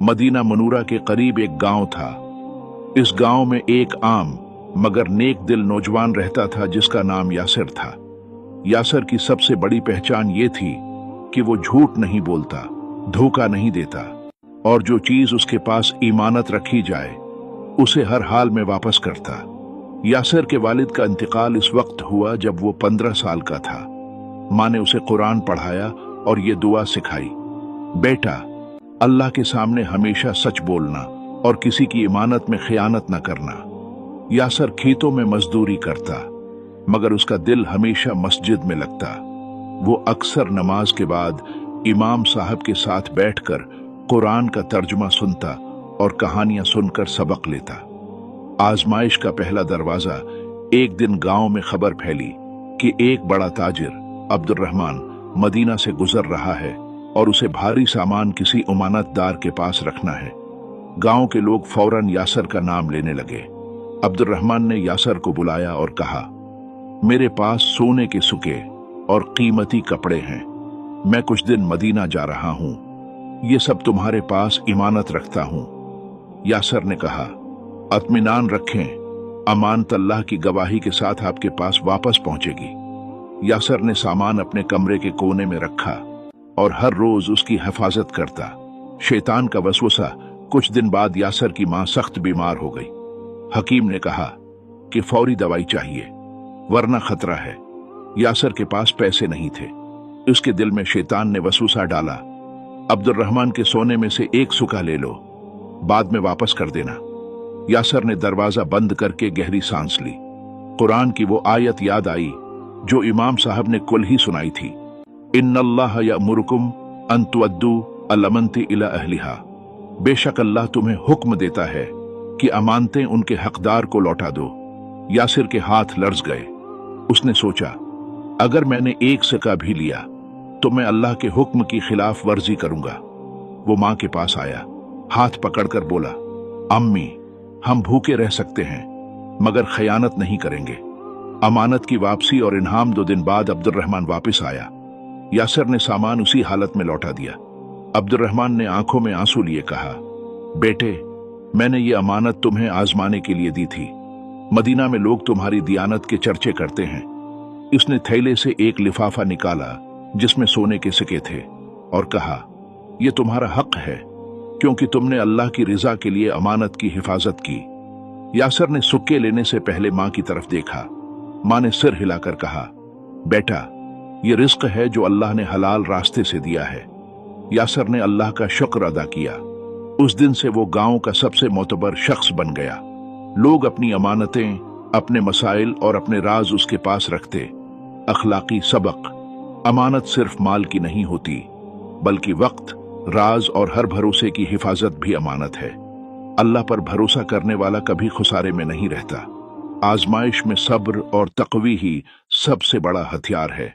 Medina मनूरा के करीब एक गांव था। इस गांव में एक आम मगर नेक दिल नौजवान रहता था जिसका नाम यासिर था। यासिर की सबसे बड़ी पहचान ये थी कि वो झूठ नहीं बोलता, धोखा नहीं देता और जो चीज उसके पास इमानत रखी जाए उसे हर हाल में वापस करता। यासिर के वालिद का इंतकाल इस वक्त हुआ जब वो 15 साल का था। माँ ने उसे कुरान पढ़ाया और ये दुआ सिखाई, बेटा अल्लाह के सामने हमेशा सच बोलना और किसी की इमानत में खयानत न करना। यासिर खेतों में मजदूरी करता मगर उसका दिल हमेशा मस्जिद में लगता। वो अक्सर नमाज के बाद इमाम साहब के साथ बैठकर कुरान का तर्जुमा सुनता और कहानियां सुनकर सबक लेता। आजमाइश का पहला दरवाजा, एक दिन गांव में खबर फैली कि एक बड़ा ताजिर अब्दुर्रहमान मदीना से गुजर रहा है और उसे भारी सामान किसी उमानतदार के पास रखना है। गांव के लोग फौरन यासिर का नाम लेने लगे। अब्दुर्रहमान ने यासिर को बुलाया और कहा, मेरे पास सोने के सुके और कीमती कपड़े हैं। मैं कुछ दिन मदीना जा रहा हूं, ये सब तुम्हारे पास इमानत रखता हूं। यासिर ने कहा, इत्मीनान रखें, अमानत अल्लाह की गवाही के साथ आपके पास वापस पहुंचेगी। यासिर ने सामान अपने कमरे के कोने में रखा और हर रोज उसकी हिफाजत करता। शैतान का वसवसा, कुछ दिन बाद यासिर की मां सख्त बीमार हो गई। हकीम ने कहा कि फौरी दवाई चाहिए वरना खतरा है। यासिर के पास पैसे नहीं थे। उसके दिल में शैतान ने वसवसा डाला, अब्दुर्रहमान के सोने में से एक सुका ले लो, बाद में वापस कर देना। यासिर ने दरवाजा बंद करके गहरी सांस ली। कुरान की वो आयत याद आई जो इमाम साहब ने कुल ही सुनाई थी, इन्नल्लाह यअमुरुकुम अन तुअद्दू अल-अमानति इला अहलिहा। बेशक अल्लाह तुम्हें हुक्म देता है कि अमानतें उनके हकदार को लौटा दो। यासिर के हाथ लर्ज गए। उसने सोचा, अगर मैंने एक सिक्का भी लिया तो मैं अल्लाह के हुक्म की खिलाफ वर्जी करूंगा। वो मां के पास आया, हाथ पकड़कर बोला, अम्मी हम भूखे रह सकते हैं मगर खयानत नहीं करेंगे। अमानत की वापसी और इनाम 2 दिन बाद अब्दुर्रहमान वापस आया। यासिर ने सामान उसी हालत में लौटा दिया। अब्दुर्रहमान ने आंखों में आंसू लिए कहा, बेटे मैंने ये अमानत तुम्हें आजमाने के लिए दी थी। मदीना में लोग तुम्हारी दियानत के चर्चे करते हैं। उसने थैले से एक लिफाफा निकाला जिसमें सोने के सिक्के थे और कहा, यह तुम्हारा हक है क्योंकि तुमने अल्लाह की रिजा के लिए अमानत की हिफाजत की। यासिर ने सिक्के लेने से पहले मां की तरफ देखा। मां ने सिर हिलाकर कहा, बेटा ये रिस्क है जो अल्लाह ने हलाल रास्ते से दिया है। यासिर ने अल्लाह का शुक्र अदा किया। उस दिन से वो गांव का सबसे मोतबर शख्स बन गया। लोग अपनी अमानतें, अपने मसाइल और अपने राज उसके पास रखते। अखलाकी सबक, अमानत सिर्फ माल की नहीं होती बल्कि वक्त, राज और हर भरोसे की हिफाजत भी अमानत है। अल्लाह पर भरोसा करने वाला कभी खुसारे में नहीं रहता। आजमाइश में सब्र और तक़वी ही सबसे बड़ा हथियार है।